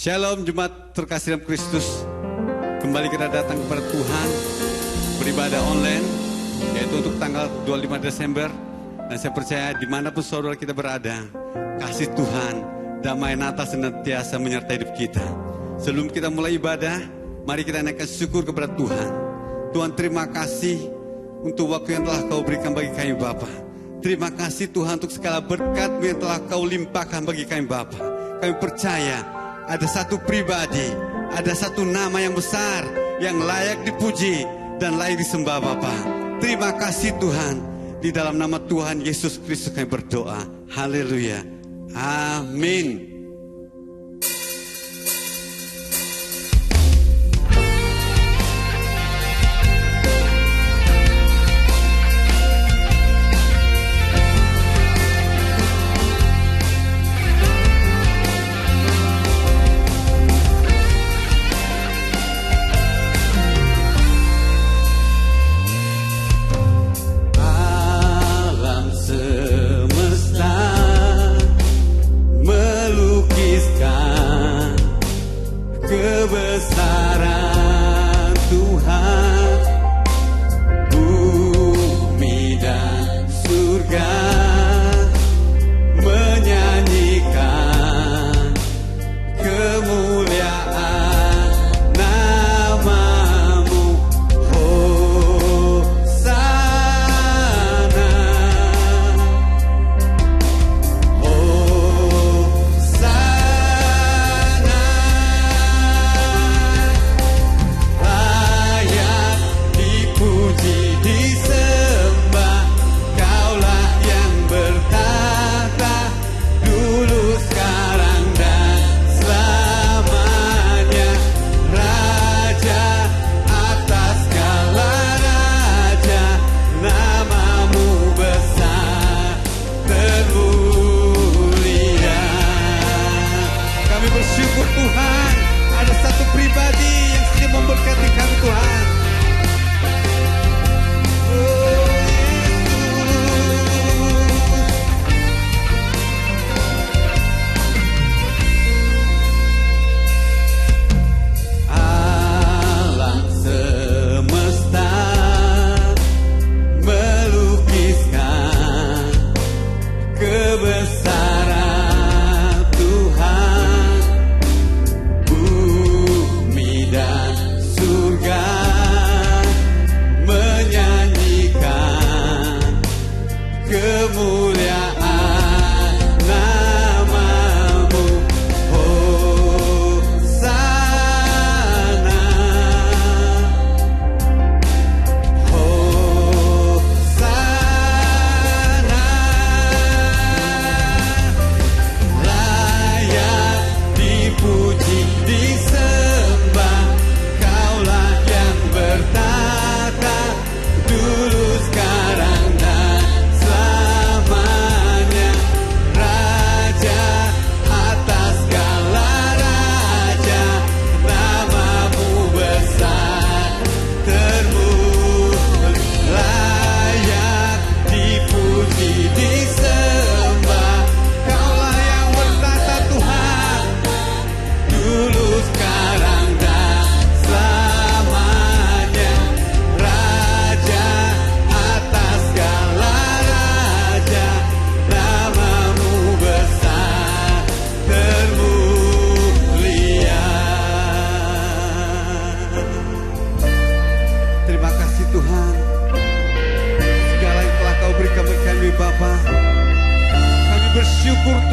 Shalom jemaat terkasih dalam Kristus. Kembali kita datang kepada Tuhan beribadah online, yaitu untuk tanggal 25 Desember. Dan saya percaya dimanapun saudara kita berada, kasih Tuhan, damai Natal senantiasa menyertai hidup kita. Sebelum kita mulai ibadah, mari kita naikkan syukur kepada Tuhan. Tuhan, terima kasih untuk waktu yang telah Kau berikan bagi kami Bapa. Terima kasih Tuhan untuk segala berkat yang telah Kau limpahkan bagi kami Bapa. Kami percaya ada satu pribadi, ada satu nama yang besar, yang layak dipuji dan layak disembah Bapa. Terima kasih Tuhan. Di dalam nama Tuhan Yesus Kristus kami berdoa. Haleluya. Amin. Semesta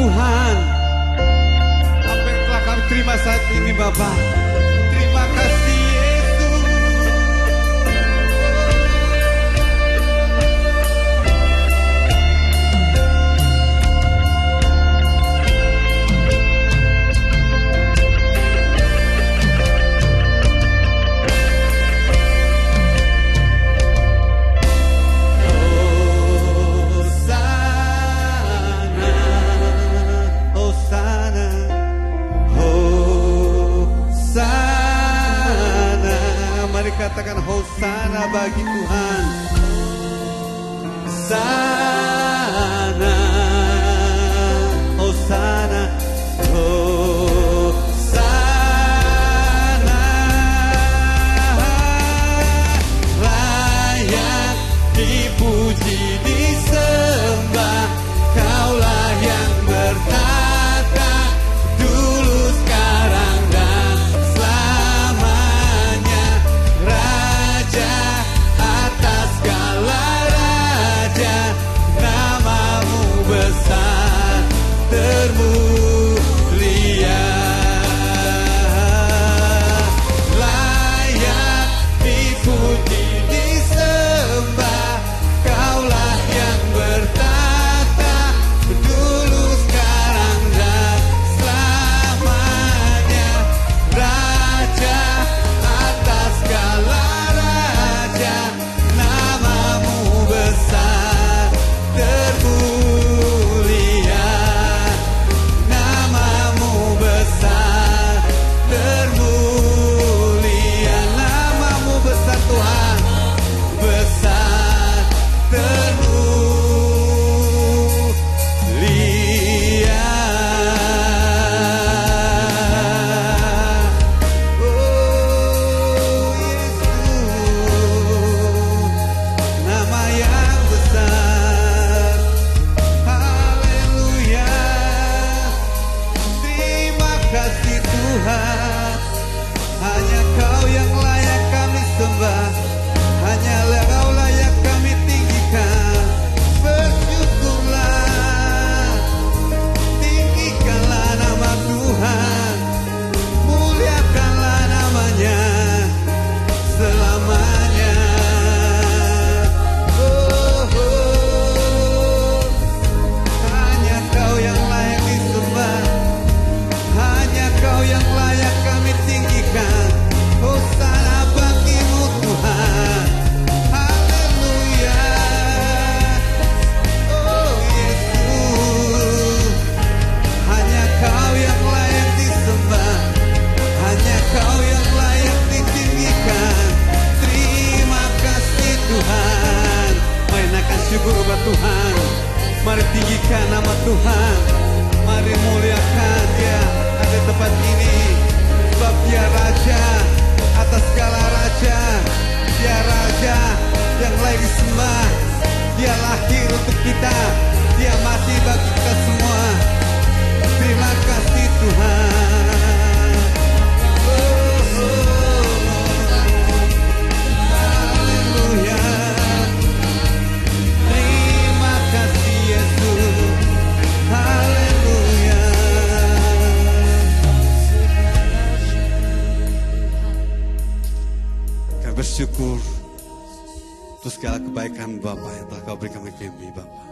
Tuhan. Apa yang telah kami terima saat ini Bapa. Terima kasih Yesus. Katakan Hosana bagi Tuhan. Hosana, Hosana, Hosana. Layak dipuji disembah, Kaulah yang bertata dulu sekarang dan selamanya. Raja atas segala raja, namamu besar termulia. Layak dipuji disembah, Kaulah yang bertata dulu sekarang dan selamanya. Raja atas segala raja, namamu besar termulia. Namamu besar termulia. Namamu besar Tuhan, besar termulia. Nama yang besar, haleluya. Terima kasih Tuhan, hanya Kau yang layak kami sembah, hanyalah Kau layak kami tinggikan. Bersyukurlah, tinggikanlah nama Tuhan, muliakanlah namanya selamanya. Hanya Kau yang layak disembah, hanya Kau yang layak kami tinggikan. Hosana bagimu Tuhan, haleluya. Oh Yesus, hanya Kau yang layak disembah, hanya Kau yang layak ditinggikan. Terima kasih Tuhan. Mari naikkan syukur buat Tuhan. Mari tinggikan nama Tuhan. Mari muliakan Dia ada tempat ini. Sebab Dia Raja atas segala raja. Dia Raja yang layak disembah. Dia lahir untuk kita. Dia mati bagi kita semua. Terima kasih Tuhan. Haleluya. Terima kasih Yesus. Haleluya. Kami bersyukur untuk segala kebaikan Bapa yang telah Kau berikan kepada kami Bapa.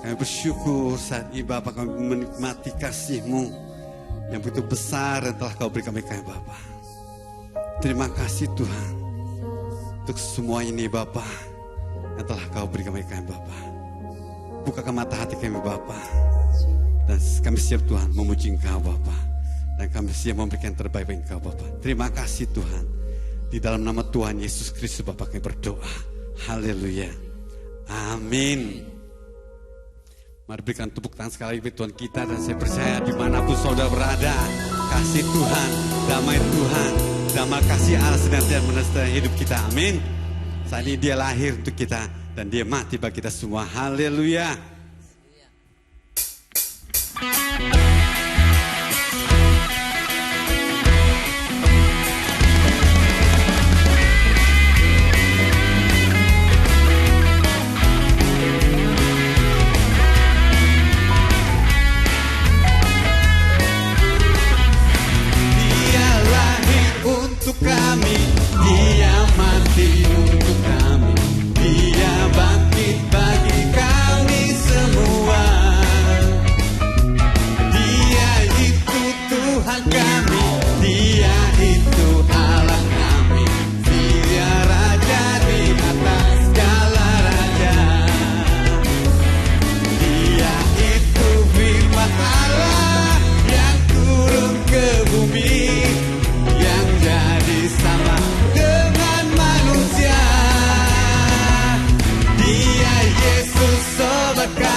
Kami bersyukur saat ini Bapa, kami menikmati kasih-Mu yang begitu besar yang telah Kau berikan kepada kami Bapa. Terima kasih Tuhan untuk semua ini Bapa yang telah Kau berikan kepada kami Bapa. Bukakan mata hati kami Bapa, dan kami siap Tuhan memuji Engkau Bapa, dan kami siap memberikan yang terbaik bagi Engkau Bapa. Terima kasih Tuhan. Di dalam nama Tuhan Yesus Kristus Bapa kami berdoa. Haleluya. Amin. Mari berikan tepuk tangan sekali lagi Tuhan kita, dan saya percaya dimanapun saudara berada, kasih Tuhan, damai Tuhan, damai kasih Allah senantiasa menyertai hidup kita. Amin. Saat ini Dia lahir untuk kita dan Dia mati bagi kita semua. Haleluya.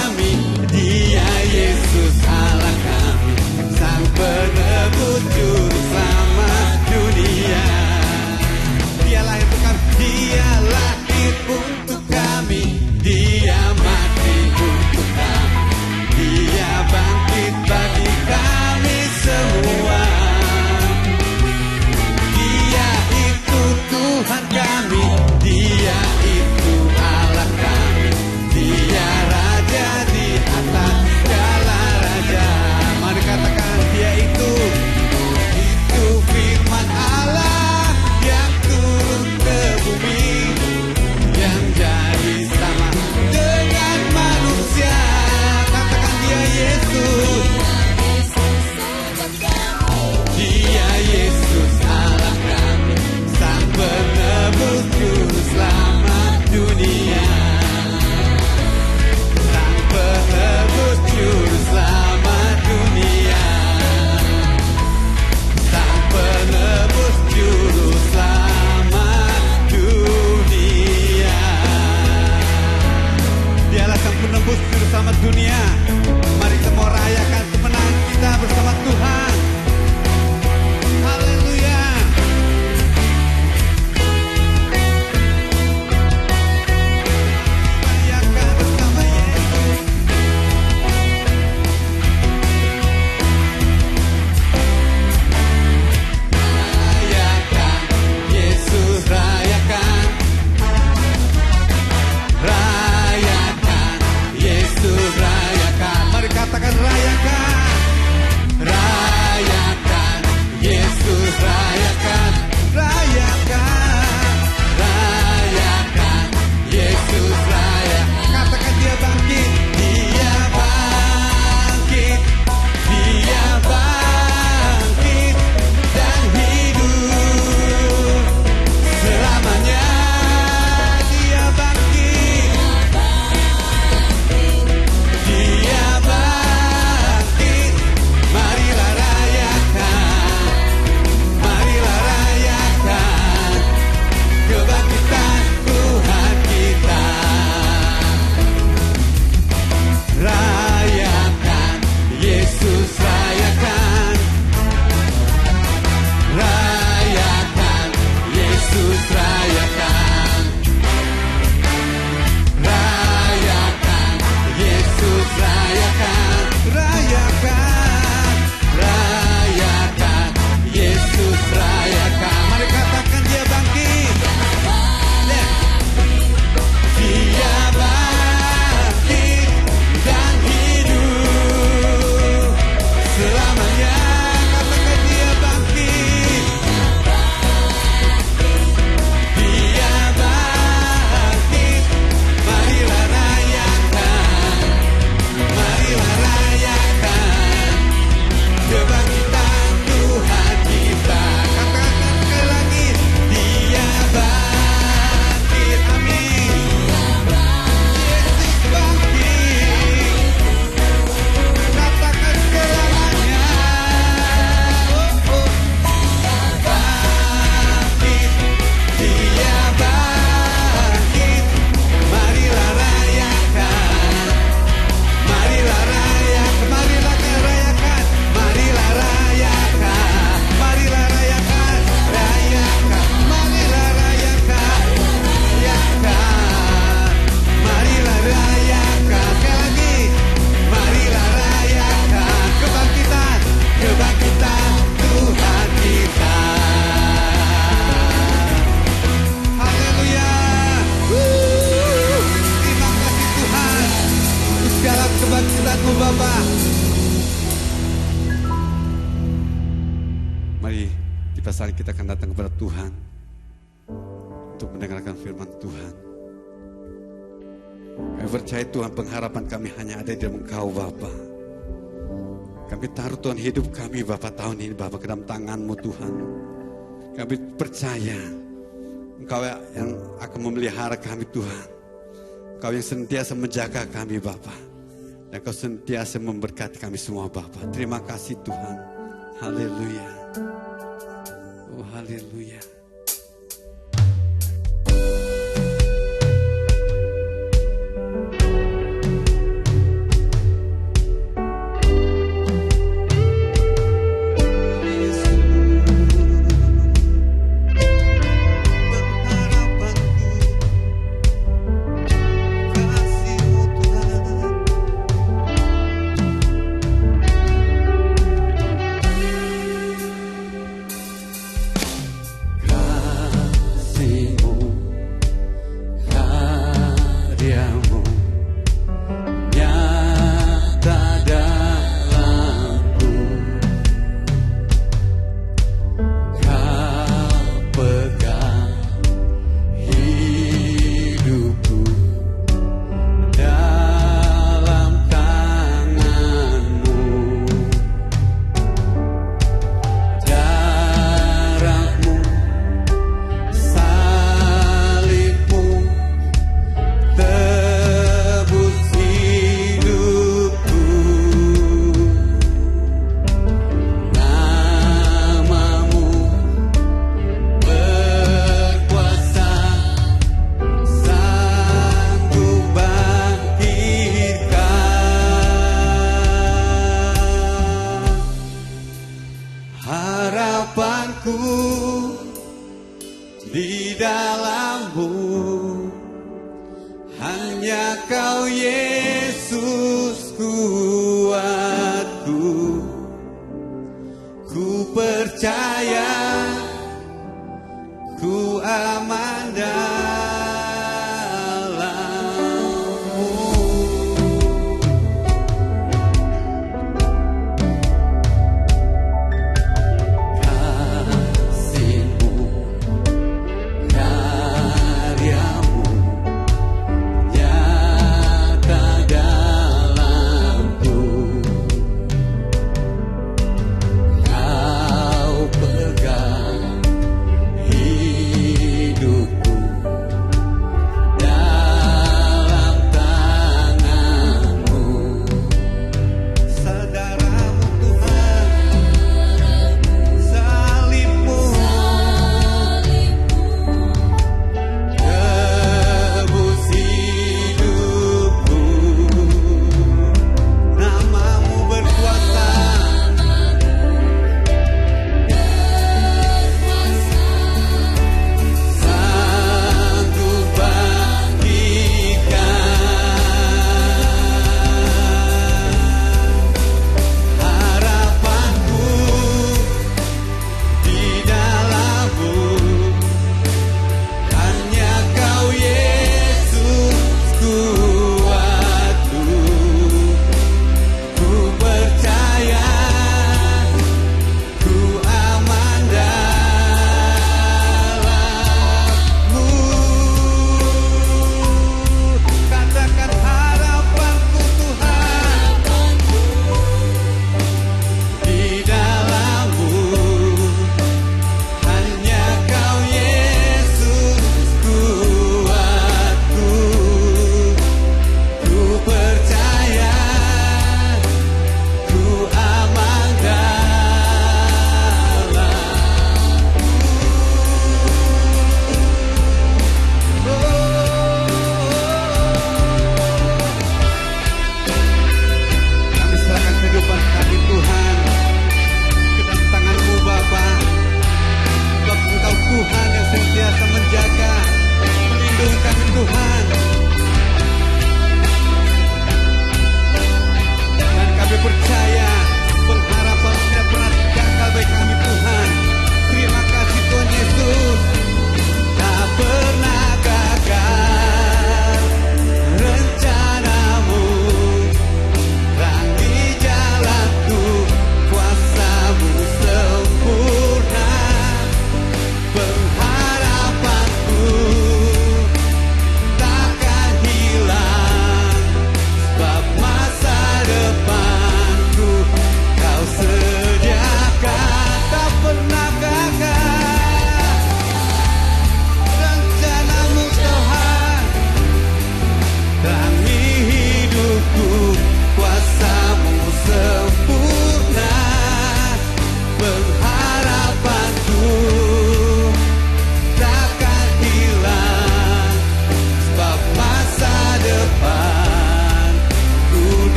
kami, Dia Yesus Allah kami, Sang Penebus Juru Selamat dunia. Dia lahir untuk kami, Dia lahir untuk kami, Dia mati untuk kami, Dia bangkit bagi kami semua. Dia itu Tuhan kami, Dia itu Allah kami, Dia Raja di atas segala raja. Mari katakan Dia itu firman Allah yang turun ke bumi, yang jadi sama dengan manusia. Katakan Dia Yesus, Dia Yesus Allah kami, Sang Penebus Juru Selamat dunia. Sang Penebus Juru Selamat dunia. Sang Penebus Juru Selamat dunia. Dialah Sang Penebus Juru Selamat dunia. Mari kita mau rayakan kemenangan kita bersama Tuhan. Haleluya. Rayakan bersama Yesus. Rayakan Yesus, rayakan. Rayakan Yesus, rayakan. Mari katakan rayakan. Rayakan Yesus, rayakan. Rayakan. Rayakan Yesus, rayakan. Katakan Dia bangkit. Dia bangkit. Dia bangkit dan hidup selamanya. Dia bangkit. Dia bangkit. Marilah rayakan. Marilah rayakan kebangkitan Tuhan kita. Rayakan Yesus, rayakan. Rayakan Yesus, rayakan. Rayakan Yesus, rayakan. Rayakan. Rayakan Yesus, rayakan. Mari katakan Dia bangkit. Dia bangkit dan hidup selamanya. Katakan Dia bangkit. Dia bangkit. Marilah rayakan. Marilah rayakan kebangkitan Tuhan kita. Katakan sekali lagi. Dia bangkit. Amin. Yesus bangkit. Katakan selamanya. Bangkit. Dia bangkit. Marilah rayakan. Marilah rayakan. Marilah rayakan. Marilah rayakan. Marilah rayakan. Rayakan. Marilah rayakan. Rayakan. Marilah rayakan. Sekali lagi. Marilah rayakan kebangkitan. Kebangkitan Tuhan kita. Haleluya. Terima kasih Tuhan untuk segala kebangkitan-Mu Bapa. Mari di pasal kita akan datang kepada Tuhan untuk mendengarkan firman Tuhan. Kami percaya Tuhan, pengharapan kami hanya ada di dalam Engkau Bapa. Kami taruh Tuhan hidup kami Bapa tahun ini Bapa ke dalam tangan-Mu Tuhan. Kami percaya Engkau yang akan memelihara kami Tuhan. Engkau yang senantiasa menjaga kami Bapa. Dan Engkau senantiasa memberkati kami semua Bapa. Terima kasih Tuhan. Haleluya. Oh haleluya.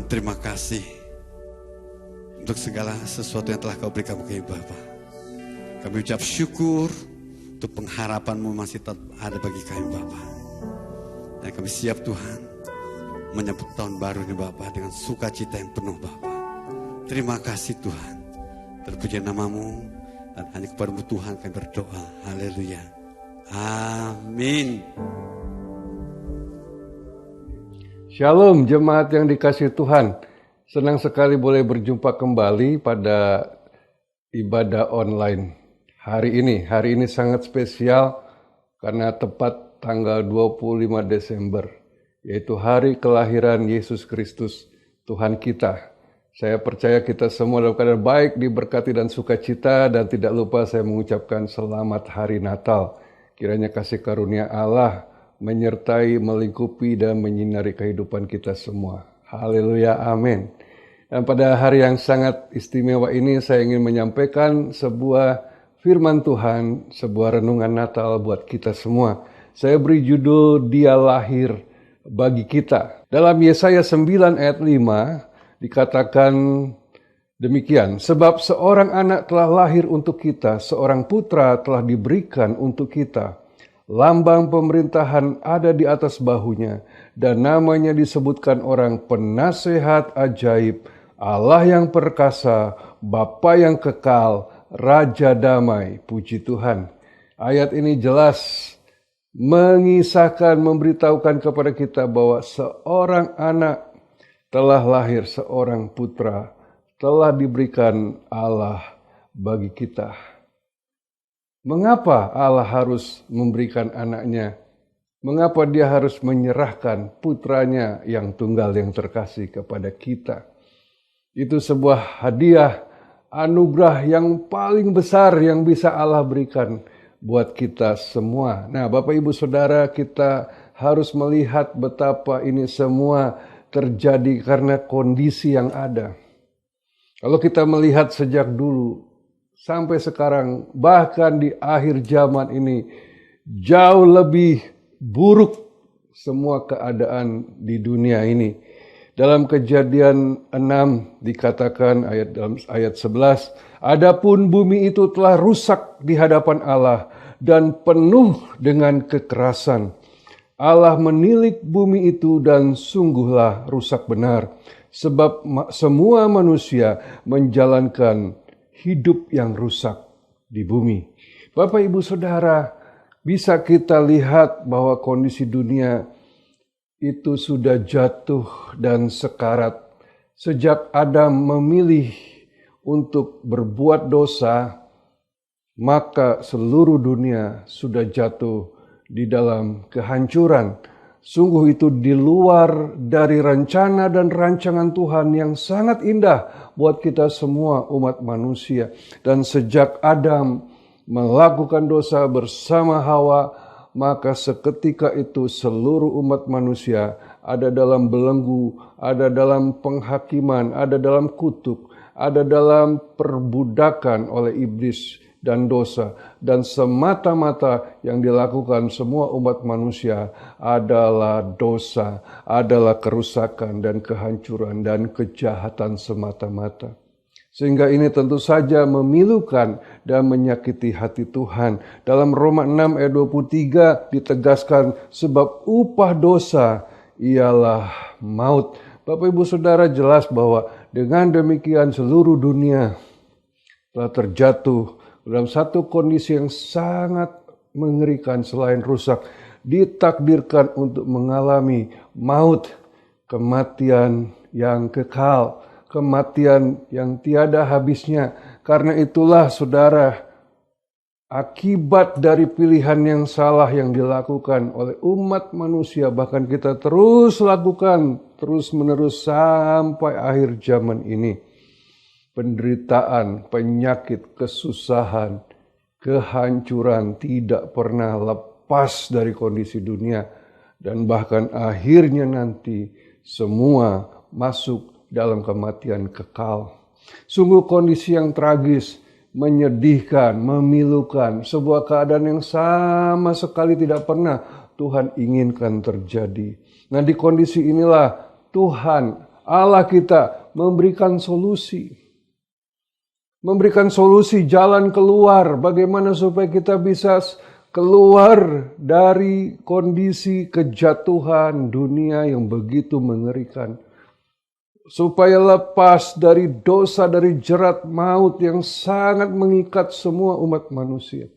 Tuhan, terima kasih untuk segala sesuatu yang telah kau berikan kami Bapa. Kami ucap syukur untuk pengharapan-Mu masih tetap ada bagi kami Bapa. Dan kami siap Tuhan menyambut tahun baru ini Bapa dengan sukacita yang penuh Bapa. Terima kasih Tuhan. Terpuji nama-Mu dan hanya kepada-Mu Tuhan kami berdoa. Haleluya. Amin. Shalom jemaat yang dikasihi Tuhan. Senang sekali boleh berjumpa kembali pada ibadah online hari ini. Hari ini sangat spesial karena tepat tanggal 25 Desember, yaitu hari kelahiran Yesus Kristus, Tuhan kita. Saya percaya kita semua dalam keadaan baik, diberkati dan sukacita, dan tidak lupa saya mengucapkan selamat hari Natal. Kiranya kasih karunia Allah menyertai, melingkupi, dan menyinari kehidupan kita semua. Haleluya, amin. Dan pada hari yang sangat istimewa ini saya ingin menyampaikan sebuah firman Tuhan, sebuah renungan Natal buat kita semua. Saya beri judul Dia Lahir Bagi Kita. Dalam Yesaya 9 ayat 5 dikatakan demikian, sebab seorang anak telah lahir untuk kita, seorang putra telah diberikan untuk kita. Lambang pemerintahan ada di atas bahunya, dan namanya disebutkan orang penasehat ajaib, Allah yang perkasa, Bapa yang kekal, Raja damai. Puji Tuhan. Ayat ini jelas mengisahkan, memberitahukan kepada kita bahwa seorang anak telah lahir, seorang putra telah diberikan Allah bagi kita. Mengapa Allah harus memberikan anaknya? Mengapa dia harus menyerahkan putranya yang tunggal yang terkasih kepada kita? Itu sebuah hadiah, anugerah yang paling besar yang bisa Allah berikan buat kita semua. Nah, Bapak Ibu Saudara, kita harus melihat betapa ini semua terjadi karena kondisi yang ada. Kalau kita melihat sejak dulu sampai sekarang, bahkan di akhir zaman ini, jauh lebih buruk semua keadaan di dunia ini. Dalam Kejadian 6 dikatakan dalam ayat 11, adapun bumi itu telah rusak di hadapan Allah dan penuh dengan kekerasan. Allah menilik bumi itu dan sungguhlah rusak benar, sebab semua manusia menjalankan hidup yang rusak di bumi. Bapak Ibu Saudara, bisa kita lihat bahwa kondisi dunia itu sudah jatuh dan sekarat. Sejak Adam memilih untuk berbuat dosa, maka seluruh dunia sudah jatuh di dalam kehancuran. Sungguh itu di luar dari rencana dan rancangan Tuhan yang sangat indah buat kita semua umat manusia. Dan sejak Adam melakukan dosa bersama Hawa, maka seketika itu seluruh umat manusia ada dalam belenggu, ada dalam penghakiman, ada dalam kutuk, ada dalam perbudakan oleh iblis dan dosa, dan semata-mata yang dilakukan semua umat manusia adalah dosa, adalah kerusakan dan kehancuran dan kejahatan semata-mata. Sehingga ini tentu saja memilukan dan menyakiti hati Tuhan. Dalam Roma 6 ayat 23 ditegaskan, sebab upah dosa ialah maut. Bapak Ibu Saudara, jelas bahwa dengan demikian seluruh dunia telah terjatuh dalam satu kondisi yang sangat mengerikan. Selain rusak, ditakdirkan untuk mengalami maut, kematian yang kekal, kematian yang tiada habisnya. Karena itulah saudara, akibat dari pilihan yang salah yang dilakukan oleh umat manusia, bahkan kita terus lakukan terus menerus sampai akhir zaman ini, penderitaan, penyakit, kesusahan, kehancuran tidak pernah lepas dari kondisi dunia. Dan bahkan akhirnya nanti semua masuk dalam kematian kekal. Sungguh kondisi yang tragis, menyedihkan, memilukan. Sebuah keadaan yang sama sekali tidak pernah Tuhan inginkan terjadi. Nah, di kondisi inilah Tuhan Allah kita memberikan solusi. Memberikan solusi jalan keluar. Bagaimana supaya kita bisa keluar dari kondisi kejatuhan dunia yang begitu mengerikan. Supaya lepas dari dosa, dari jerat maut yang sangat mengikat semua umat manusia.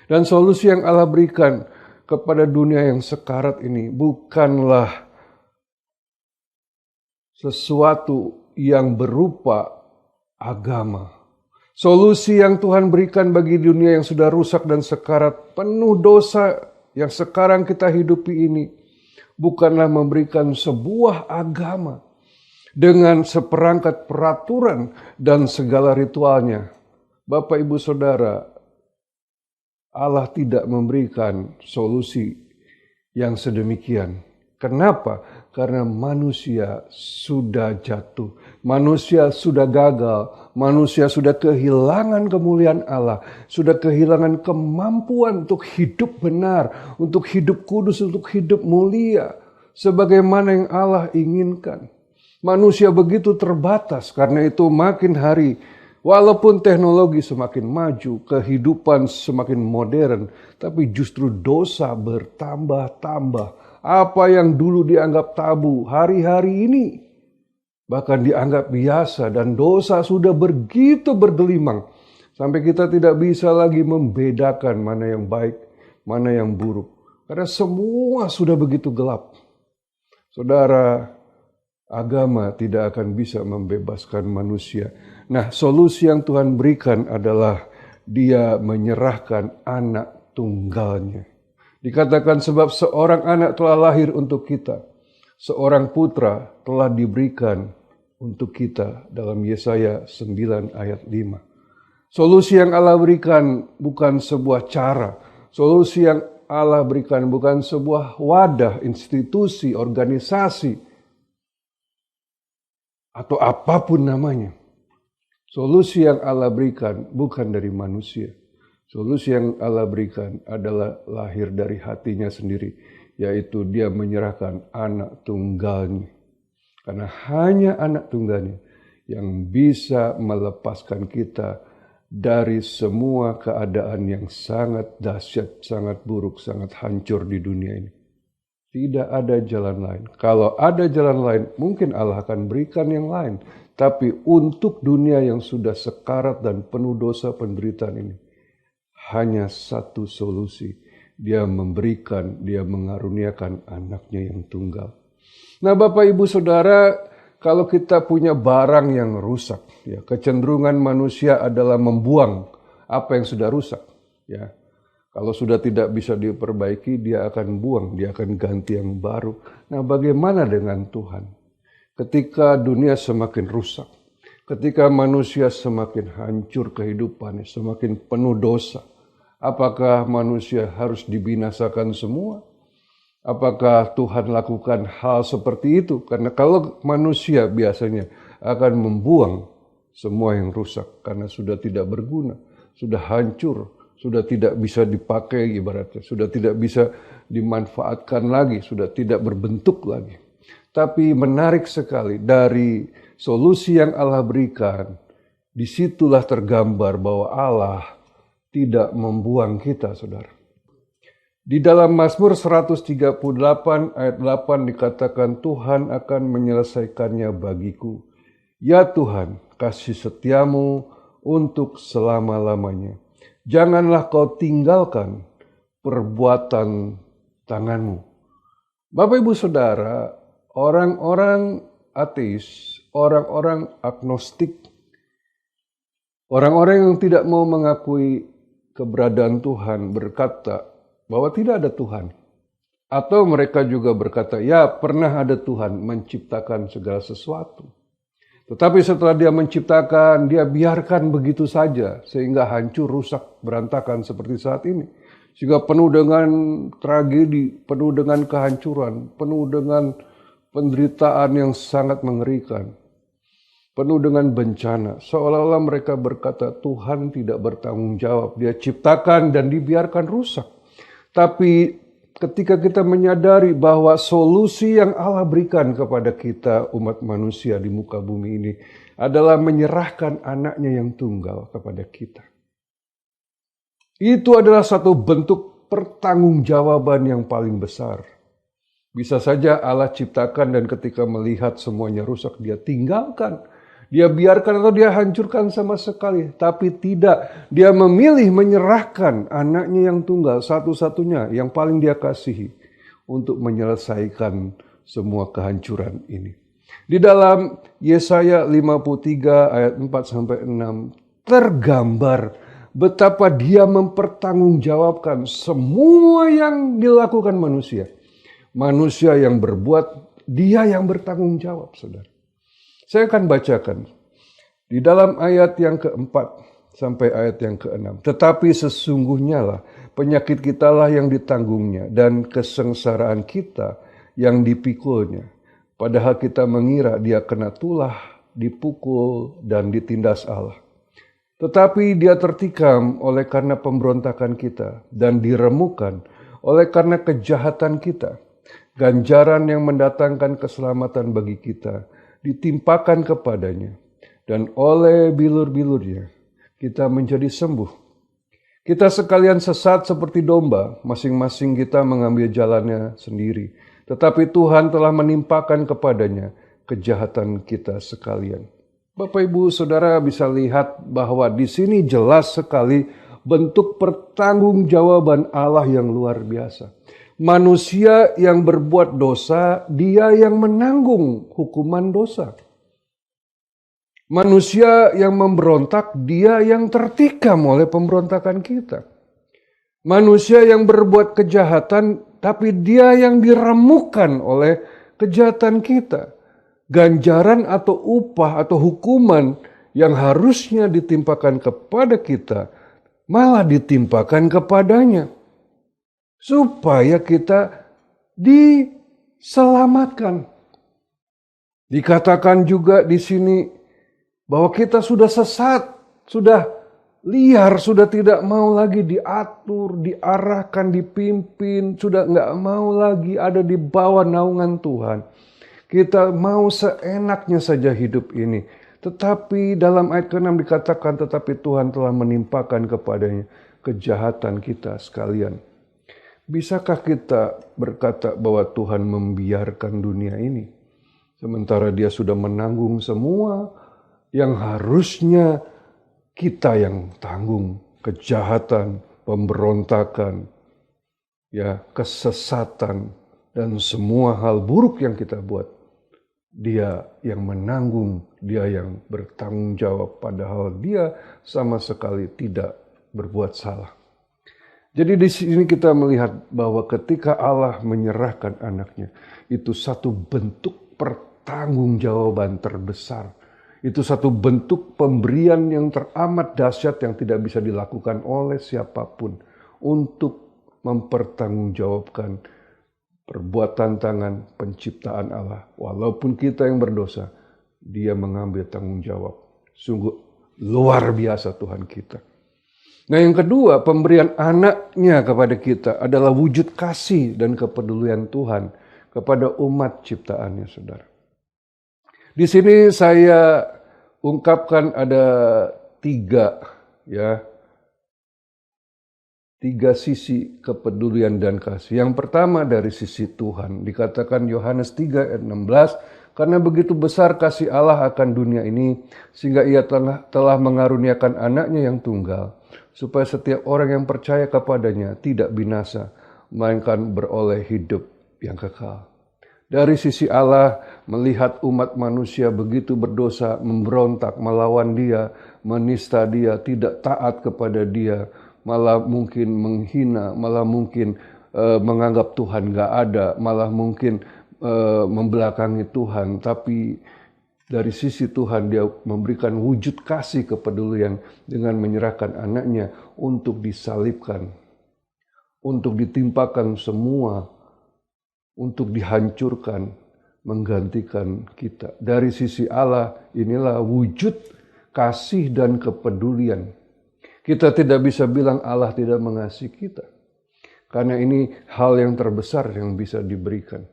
Dan solusi yang Allah berikan kepada dunia yang sekarat ini bukanlah sesuatu yang berupa agama. Solusi yang Tuhan berikan bagi dunia yang sudah rusak dan sekarat, penuh dosa yang sekarang kita hidupi ini, bukanlah memberikan sebuah agama dengan seperangkat peraturan dan segala ritualnya. Bapak, Ibu, Saudara, Allah tidak memberikan solusi yang sedemikian. Kenapa? Karena manusia sudah jatuh, manusia sudah gagal, manusia sudah kehilangan kemuliaan Allah, sudah kehilangan kemampuan untuk hidup benar, untuk hidup kudus, untuk hidup mulia, sebagaimana yang Allah inginkan. Manusia begitu terbatas, karena itu makin hari, walaupun teknologi semakin maju, kehidupan semakin modern, tapi justru dosa bertambah-tambah. Apa yang dulu dianggap tabu, hari-hari ini bahkan dianggap biasa, dan dosa sudah begitu bergelimang sampai kita tidak bisa lagi membedakan mana yang baik, mana yang buruk. Karena semua sudah begitu gelap. Saudara, agama tidak akan bisa membebaskan manusia. Nah, solusi yang Tuhan berikan adalah Dia menyerahkan anak tunggalnya. Dikatakan sebab seorang anak telah lahir untuk kita, seorang putra telah diberikan untuk kita, dalam Yesaya 9 ayat 5. Solusi yang Allah berikan bukan sebuah cara, solusi yang Allah berikan bukan sebuah wadah, institusi, organisasi, atau apapun namanya. Solusi yang Allah berikan bukan dari manusia. Solusi yang Allah berikan adalah lahir dari hatinya sendiri, yaitu Dia menyerahkan anak tunggalnya. Karena hanya anak tunggalnya yang bisa melepaskan kita dari semua keadaan yang sangat dahsyat, sangat buruk, sangat hancur di dunia ini. Tidak ada jalan lain. Kalau ada jalan lain, mungkin Allah akan berikan yang lain. Tapi untuk dunia yang sudah sekarat dan penuh dosa penderitaan ini, hanya satu solusi. Dia memberikan, Dia mengaruniakan anaknya yang tunggal. Nah, Bapak, Ibu, Saudara, kalau kita punya barang yang rusak, ya, kecenderungan manusia adalah membuang apa yang sudah rusak. Ya, kalau sudah tidak bisa diperbaiki, dia akan buang, dia akan ganti yang baru. Nah, bagaimana dengan Tuhan? Ketika dunia semakin rusak, ketika manusia semakin hancur kehidupannya, semakin penuh dosa, apakah manusia harus dibinasakan semua? Apakah Tuhan lakukan hal seperti itu? Karena kalau manusia biasanya akan membuang semua yang rusak karena sudah tidak berguna, sudah hancur, sudah tidak bisa dipakai ibaratnya, sudah tidak bisa dimanfaatkan lagi, sudah tidak berbentuk lagi. Tapi menarik sekali dari solusi yang Allah berikan, disitulah tergambar bahwa Allah tidak membuang kita, saudara. Di dalam Mazmur 138 ayat 8 dikatakan Tuhan akan menyelesaikannya bagiku. Ya Tuhan, kasih setiamu untuk selama-lamanya. Janganlah kau tinggalkan perbuatan tanganmu. Bapak, Ibu, Saudara, orang-orang ateis, orang-orang agnostik, orang-orang yang tidak mau mengakui keberadaan Tuhan berkata bahwa tidak ada Tuhan. Atau mereka juga berkata, ya pernah ada Tuhan menciptakan segala sesuatu. Tetapi setelah Dia menciptakan, Dia biarkan begitu saja sehingga hancur, rusak, berantakan seperti saat ini. Sehingga penuh dengan tragedi, penuh dengan kehancuran, penuh dengan penderitaan yang sangat mengerikan, penuh dengan bencana. Seolah-olah mereka berkata Tuhan tidak bertanggung jawab. Dia ciptakan dan dibiarkan rusak. Tapi ketika kita menyadari bahwa solusi yang Allah berikan kepada kita umat manusia di muka bumi ini adalah menyerahkan anaknya yang tunggal kepada kita. Itu adalah satu bentuk pertanggungjawaban yang paling besar. Bisa saja Allah ciptakan dan ketika melihat semuanya rusak, dia tinggalkan. Dia biarkan atau dia hancurkan sama sekali. Tapi tidak, dia memilih menyerahkan anaknya yang tunggal, satu-satunya yang paling dia kasihi, untuk menyelesaikan semua kehancuran ini. Di dalam Yesaya 53 ayat 4-6 tergambar betapa dia mempertanggungjawabkan semua yang dilakukan manusia. Manusia yang berbuat, dia yang bertanggung jawab, saudara. Saya akan bacakan di dalam ayat yang keempat sampai ayat yang keenam. Tetapi sesungguhnya lah penyakit kita lah yang ditanggungnya dan kesengsaraan kita yang dipikulnya. Padahal kita mengira dia kena tulah, dipukul dan ditindas Allah. Tetapi dia tertikam oleh karena pemberontakan kita dan diremukan oleh karena kejahatan kita. Ganjaran yang mendatangkan keselamatan bagi kita ditimpakan kepadanya, dan oleh bilur-bilurnya kita menjadi sembuh. Kita sekalian sesat seperti domba, masing-masing kita mengambil jalannya sendiri. Tetapi Tuhan telah menimpakan kepadanya kejahatan kita sekalian. Bapak, Ibu, Saudara bisa lihat bahwa di sini jelas sekali bentuk pertanggungjawaban Allah yang luar biasa. Manusia yang berbuat dosa, dia yang menanggung hukuman dosa. Manusia yang memberontak, dia yang tertikam oleh pemberontakan kita. Manusia yang berbuat kejahatan, tapi dia yang diremukan oleh kejahatan kita. Ganjaran atau upah atau hukuman yang harusnya ditimpakan kepada kita, malah ditimpakan kepadanya. Supaya kita diselamatkan. Dikatakan juga di sini bahwa kita sudah sesat, sudah liar, sudah tidak mau lagi diatur, diarahkan, dipimpin, sudah nggak mau lagi ada di bawah naungan Tuhan. Kita mau seenaknya saja hidup ini. Tetapi dalam ayat ke-6 dikatakan, tetapi Tuhan telah menimpakan kepadanya kejahatan kita sekalian. Bisakah kita berkata bahwa Tuhan membiarkan dunia ini, sementara dia sudah menanggung semua yang harusnya kita yang tanggung? Kejahatan, pemberontakan, ya, kesesatan, dan semua hal buruk yang kita buat. Dia yang menanggung, dia yang bertanggung jawab, padahal dia sama sekali tidak berbuat salah. Jadi di sini kita melihat bahwa ketika Allah menyerahkan anaknya, itu satu bentuk pertanggungjawaban terbesar. Itu satu bentuk pemberian yang teramat dahsyat yang tidak bisa dilakukan oleh siapapun untuk mempertanggungjawabkan perbuatan tangan penciptaan Allah. Walaupun kita yang berdosa, dia mengambil tanggung jawab. Sungguh luar biasa Tuhan kita. Nah, yang kedua, pemberian anaknya kepada kita adalah wujud kasih dan kepedulian Tuhan kepada umat ciptaannya, saudara. Di sini saya ungkapkan ada tiga sisi kepedulian dan kasih. Yang pertama dari sisi Tuhan, dikatakan Yohanes 3 ayat 16, karena begitu besar kasih Allah akan dunia ini, sehingga ia telah mengaruniakan anaknya yang tunggal, supaya setiap orang yang percaya kepadanya tidak binasa, melainkan beroleh hidup yang kekal. Dari sisi Allah, melihat umat manusia begitu berdosa, memberontak, melawan dia, menista dia, tidak taat kepada dia, malah mungkin menghina, malah mungkin menganggap Tuhan gak ada, malah mungkin membelakangi Tuhan. Tapi dari sisi Tuhan dia memberikan wujud kasih kepedulian dengan menyerahkan anaknya untuk disalibkan, untuk ditimpakan semua, untuk dihancurkan, menggantikan kita. Dari sisi Allah inilah wujud kasih dan kepedulian. Kita tidak bisa bilang Allah tidak mengasihi kita. Karena ini hal yang terbesar yang bisa diberikan.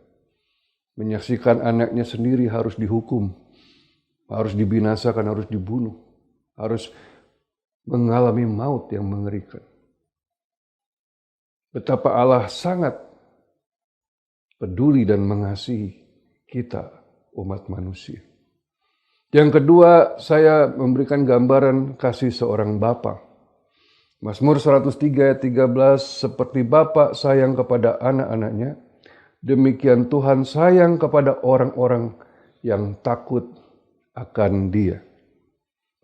Menyaksikan anaknya sendiri harus dihukum, harus dibinasakan, harus dibunuh, harus mengalami maut yang mengerikan. Betapa Allah sangat peduli dan mengasihi kita, umat manusia. Yang kedua, saya memberikan gambaran kasih seorang bapa. Mazmur 103 ayat 13, seperti bapa sayang kepada anak-anaknya, demikian Tuhan sayang kepada orang-orang yang takut akan Dia.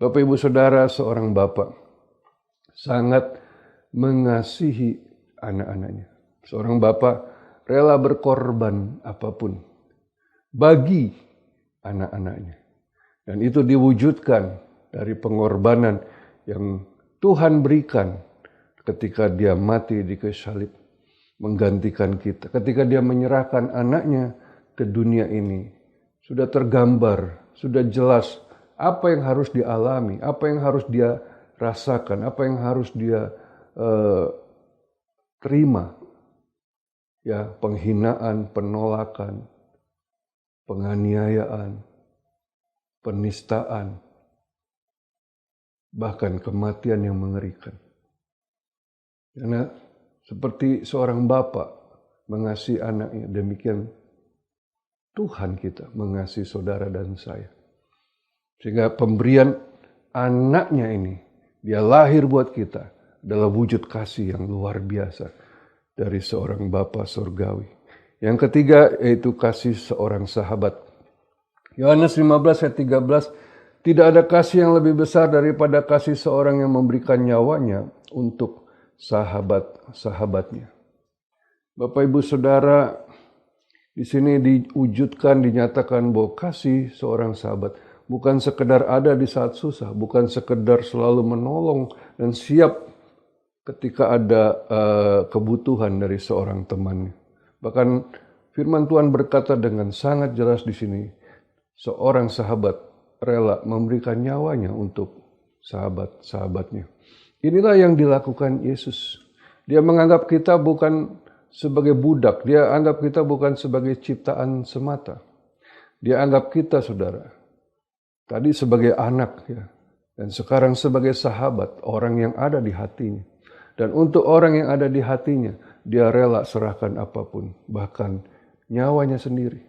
Bapak Ibu Saudara, seorang bapa sangat mengasihi anak-anaknya. Seorang bapa rela berkorban apapun bagi anak-anaknya. Dan itu diwujudkan dari pengorbanan yang Tuhan berikan ketika Dia mati di kayu salib menggantikan kita. Ketika Dia menyerahkan anaknya ke dunia ini, sudah tergambar, sudah jelas apa yang harus dialami, apa yang harus Dia rasakan, apa yang harus Dia terima. Ya, penghinaan, penolakan, penganiayaan, penistaan, bahkan kematian yang mengerikan. Karena seperti seorang bapa mengasihi anaknya, demikian Tuhan kita mengasihi saudara dan saya. Sehingga pemberian anaknya ini, Dia lahir buat kita, adalah wujud kasih yang luar biasa dari seorang bapa surgawi. Yang ketiga yaitu kasih seorang sahabat. Yohanes 15 ayat 13, tidak ada kasih yang lebih besar daripada kasih seorang yang memberikan nyawanya untuk sahabat-sahabatnya. Bapak Ibu Saudara, di sini diwujudkan, dinyatakan bahwa kasih seorang sahabat bukan sekedar ada di saat susah, bukan sekedar selalu menolong dan siap ketika ada kebutuhan dari seorang temannya. Bahkan firman Tuhan berkata dengan sangat jelas di sini, seorang sahabat rela memberikan nyawanya untuk sahabat-sahabatnya. Inilah yang dilakukan Yesus. Dia menganggap kita bukan sebagai budak, Dia anggap kita bukan sebagai ciptaan semata. Dia anggap kita, saudara, tadi sebagai anak, ya, dan sekarang sebagai sahabat, orang yang ada di hatinya. Dan untuk orang yang ada di hatinya, Dia rela serahkan apapun, bahkan nyawanya sendiri.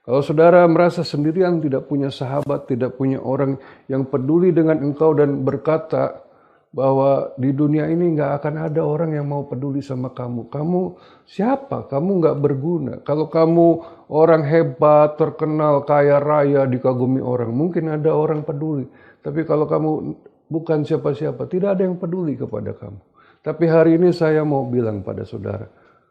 Kalau saudara merasa sendirian, tidak punya sahabat, tidak punya orang yang peduli dengan engkau dan berkata bahwa di dunia ini nggak akan ada orang yang mau peduli sama kamu. Kamu siapa? Kamu nggak berguna. Kalau kamu orang hebat, terkenal, kaya raya, dikagumi orang, mungkin ada orang peduli. Tapi kalau kamu bukan siapa-siapa, tidak ada yang peduli kepada kamu. Tapi hari ini saya mau bilang pada saudara,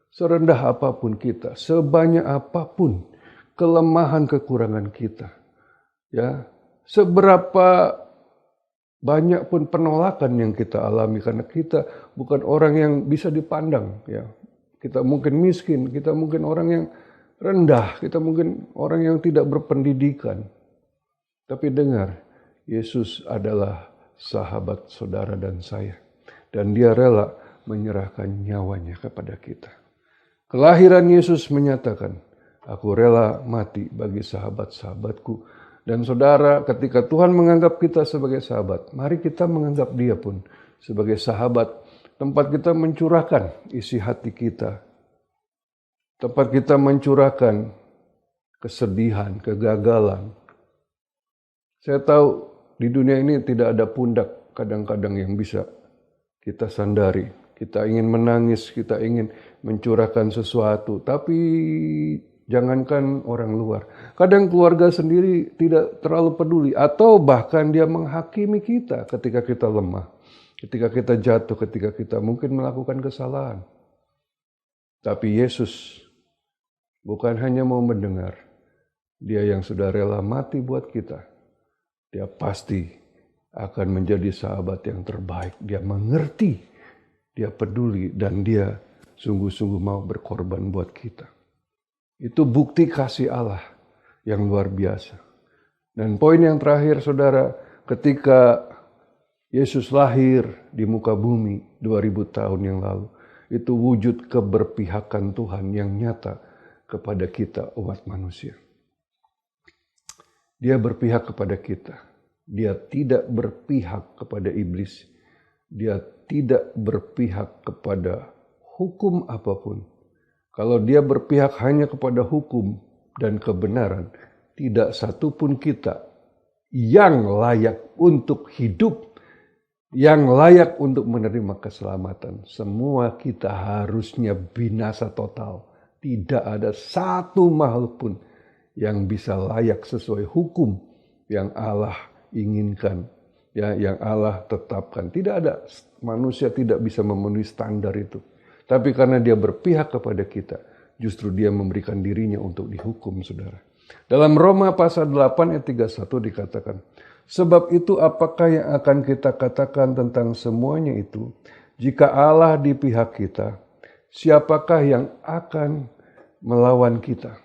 serendah apapun kita, sebanyak apapun kelemahan kekurangan kita, ya, seberapa banyak pun penolakan yang kita alami karena kita bukan orang yang bisa dipandang, ya. Kita mungkin miskin, kita mungkin orang yang rendah, kita mungkin orang yang tidak berpendidikan. Tapi dengar, Yesus adalah sahabat saudara dan saya. Dan Dia rela menyerahkan nyawanya kepada kita. Kelahiran Yesus menyatakan, aku rela mati bagi sahabat-sahabatku. Dan saudara, ketika Tuhan menganggap kita sebagai sahabat, mari kita menganggap Dia pun sebagai sahabat. Tempat kita mencurahkan isi hati kita. Tempat kita mencurahkan kesedihan, kegagalan. Saya tahu di dunia ini tidak ada pundak kadang-kadang yang bisa kita sandari. Kita ingin menangis, kita ingin mencurahkan sesuatu. Tapi jangankan orang luar. Kadang keluarga sendiri tidak terlalu peduli. Atau bahkan dia menghakimi kita ketika kita lemah. Ketika kita jatuh, ketika kita mungkin melakukan kesalahan. Tapi Yesus bukan hanya mau mendengar. Dia yang sudah rela mati buat kita. Dia pasti akan menjadi sahabat yang terbaik. Dia mengerti, Dia peduli, dan Dia sungguh-sungguh mau berkorban buat kita. Itu bukti kasih Allah yang luar biasa. Dan poin yang terakhir, saudara, ketika Yesus lahir di muka bumi 2000 tahun yang lalu, Itu wujud keberpihakan Tuhan yang nyata kepada kita umat manusia. Dia berpihak kepada kita. Dia tidak berpihak kepada iblis. Dia tidak berpihak kepada hukum apapun. Kalau dia berpihak hanya kepada hukum dan kebenaran, tidak satupun kita yang layak untuk hidup, yang layak untuk menerima keselamatan. Semua kita harusnya binasa total. Tidak ada satu makhluk pun yang bisa layak sesuai hukum yang Allah inginkan, ya, yang Allah tetapkan. Tidak ada, manusia tidak bisa memenuhi standar itu. Tapi karena dia berpihak kepada kita, justru dia memberikan dirinya untuk dihukum, saudara. Dalam Roma pasal 8 ayat 31 dikatakan, sebab itu apakah yang akan kita katakan tentang semuanya itu? Jika Allah di pihak kita, siapakah yang akan melawan kita?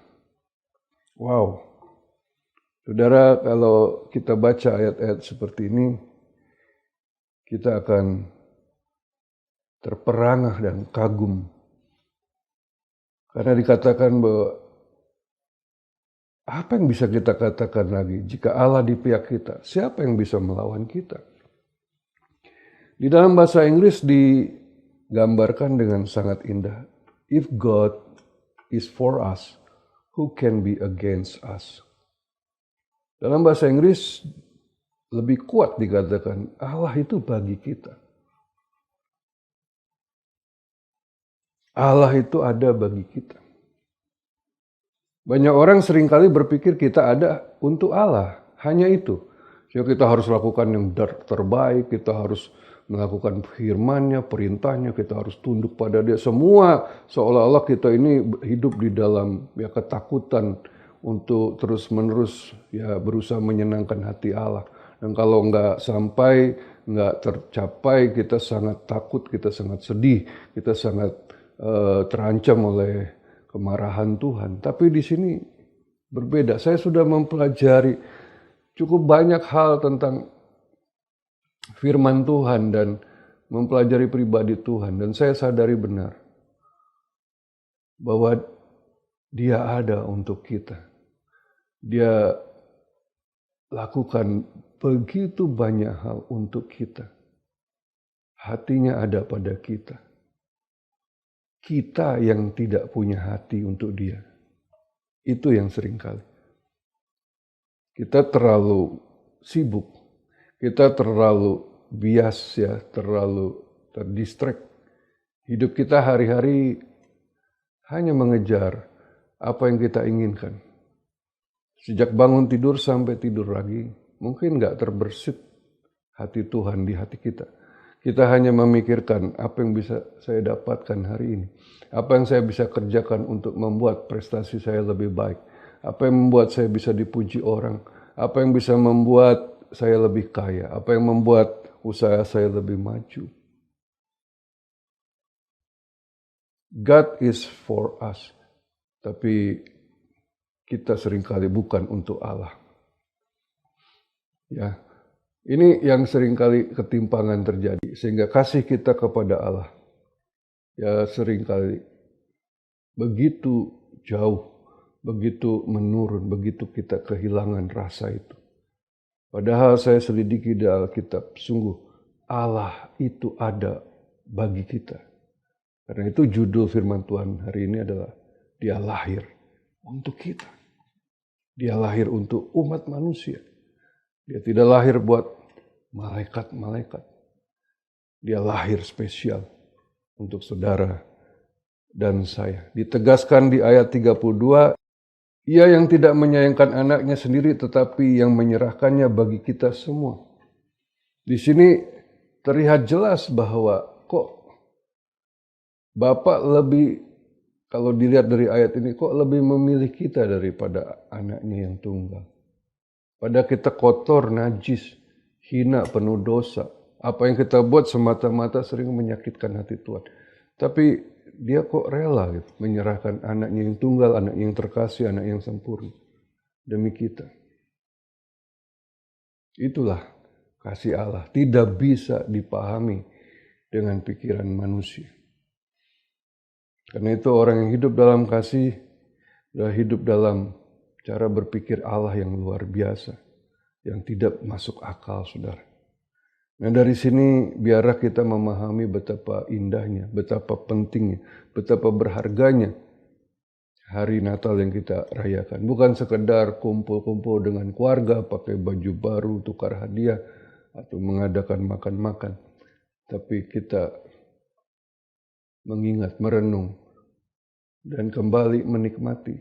Wow. Saudara, kalau kita baca ayat-ayat seperti ini, kita akan terperangah dan kagum. Karena dikatakan bahwa apa yang bisa kita katakan lagi jika Allah di pihak kita? Siapa yang bisa melawan kita? Di dalam bahasa Inggris digambarkan dengan sangat indah. If God is for us, who can be against us? Dalam bahasa Inggris lebih kuat dikatakan Allah itu bagi kita. Allah itu ada bagi kita. Banyak orang seringkali berpikir kita ada untuk Allah, hanya itu. Jadi kita harus lakukan yang terbaik, kita harus melakukan firman-Nya, perintahnya, kita harus tunduk pada Dia. Semua seolah-olah kita ini hidup di dalam ketakutan untuk terus-menerus berusaha menyenangkan hati Allah. Dan kalau nggak sampai, nggak tercapai, kita sangat takut, kita sangat sedih, kita sangat terancam oleh kemarahan Tuhan. Tapi di sini berbeda. Saya sudah mempelajari cukup banyak hal tentang firman Tuhan dan mempelajari pribadi Tuhan. Dan saya sadari benar bahwa Dia ada untuk kita. Dia lakukan begitu banyak hal untuk kita. Hatinya ada pada kita. Kita yang tidak punya hati untuk Dia. Itu yang seringkali. Kita terlalu sibuk. Kita terlalu bias terlalu terdistract. Hidup kita hari-hari hanya mengejar apa yang kita inginkan. Sejak bangun tidur sampai tidur lagi, mungkin gak terbersit hati Tuhan di hati kita. Kita hanya memikirkan apa yang bisa saya dapatkan hari ini. Apa yang saya bisa kerjakan untuk membuat prestasi saya lebih baik. Apa yang membuat saya bisa dipuji orang. Apa yang bisa membuat saya lebih kaya. Apa yang membuat usaha saya lebih maju. God is for us. Tapi kita seringkali bukan untuk Allah. Ya. Ini yang seringkali ketimpangan terjadi. Sehingga kasih kita kepada Allah seringkali begitu jauh, begitu menurun, begitu kita kehilangan rasa itu. Padahal saya selidiki di Alkitab, sungguh Allah itu ada bagi kita. Karena itu judul firman Tuhan hari ini adalah Dia lahir untuk kita. Dia lahir untuk umat manusia. Dia tidak lahir buat malaikat-malaikat. Dia lahir spesial untuk saudara dan saya. Ditegaskan di ayat 32, Ia yang tidak menyayangkan anaknya sendiri tetapi yang menyerahkannya bagi kita semua. Di sini terlihat jelas bahwa kok Bapak lebih, kalau dilihat dari ayat ini, kok lebih memilih kita daripada anaknya yang tunggal. Padahal kita kotor, najis, hina, penuh dosa. Apa yang kita buat semata-mata sering menyakitkan hati Tuhan. Tapi Dia kok rela gitu, menyerahkan anaknya yang tunggal, anaknya yang terkasih, anak yang sempurna demi kita. Itulah kasih Allah. Tidak bisa dipahami dengan pikiran manusia. Karena itu orang yang hidup dalam kasih adalah hidup dalam cara berpikir Allah yang luar biasa, yang tidak masuk akal, saudara. Nah dari sini biarlah kita memahami betapa indahnya, betapa pentingnya, betapa berharganya hari Natal yang kita rayakan. Bukan sekedar kumpul-kumpul dengan keluarga, pakai baju baru, tukar hadiah, atau mengadakan makan-makan. Tapi kita mengingat, merenung, dan kembali menikmati,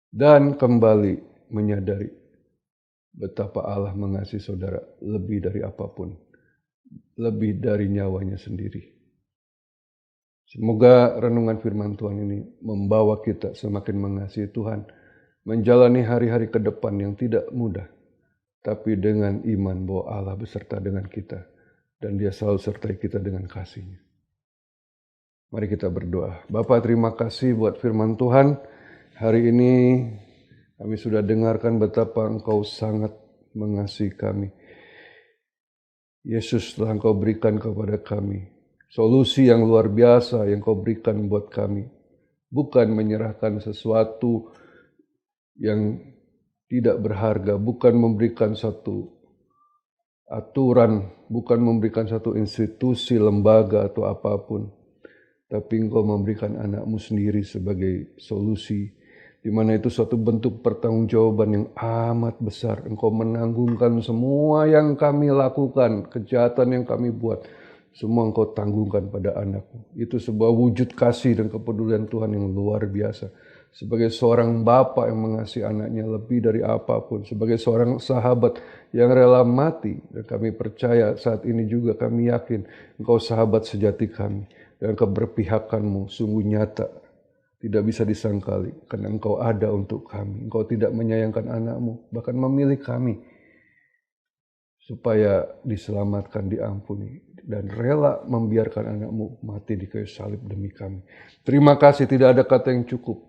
dan kembali menyadari betapa Allah mengasihi saudara lebih dari apapun, lebih dari nyawanya sendiri. Semoga renungan firman Tuhan ini membawa kita semakin mengasihi Tuhan, menjalani hari-hari ke depan yang tidak mudah, tapi dengan iman bahwa Allah beserta dengan kita, dan Dia selalu sertai kita dengan kasih-Nya. Mari kita berdoa. Bapa, terima kasih buat firman Tuhan. Hari ini kami sudah dengarkan betapa Engkau sangat mengasihi kami. Yesus telah Engkau berikan kepada kami solusi yang luar biasa yang Engkau berikan buat kami. Bukan menyerahkan sesuatu yang tidak berharga, bukan memberikan satu aturan, bukan memberikan satu institusi, lembaga atau apapun. Tapi Engkau memberikan anak-Mu sendiri sebagai solusi, di mana itu suatu bentuk pertanggungjawaban yang amat besar. Engkau menanggungkan semua yang kami lakukan, kejahatan yang kami buat, semua Engkau tanggungkan pada anak-Mu. Itu sebuah wujud kasih dan kepedulian Tuhan yang luar biasa. Sebagai seorang bapa yang mengasihi anaknya lebih dari apapun, sebagai seorang sahabat yang rela mati, dan kami percaya saat ini juga kami yakin Engkau sahabat sejati kami. Dan keberpihakan-Mu sungguh nyata, tidak bisa disangkali, karena Engkau ada untuk kami. Engkau tidak menyayangkan anak-Mu, bahkan memilih kami, supaya diselamatkan, diampuni, dan rela membiarkan anak-Mu mati di kayu salib demi kami. Terima kasih, tidak ada kata yang cukup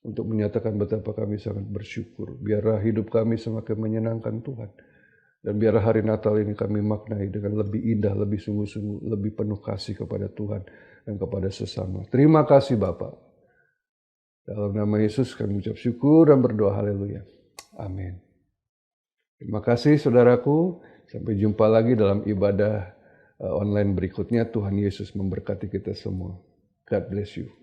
untuk menyatakan betapa kami sangat bersyukur. Biarlah hidup kami semakin menyenangkan Tuhan. Dan biarlah hari Natal ini kami maknai dengan lebih indah, lebih sungguh-sungguh, lebih penuh kasih kepada Tuhan dan kepada sesama. Terima kasih Bapa. Dalam nama Yesus kami ucap syukur dan berdoa haleluya. Amin. Terima kasih saudaraku. Sampai jumpa lagi dalam ibadah online berikutnya. Tuhan Yesus memberkati kita semua. God bless you.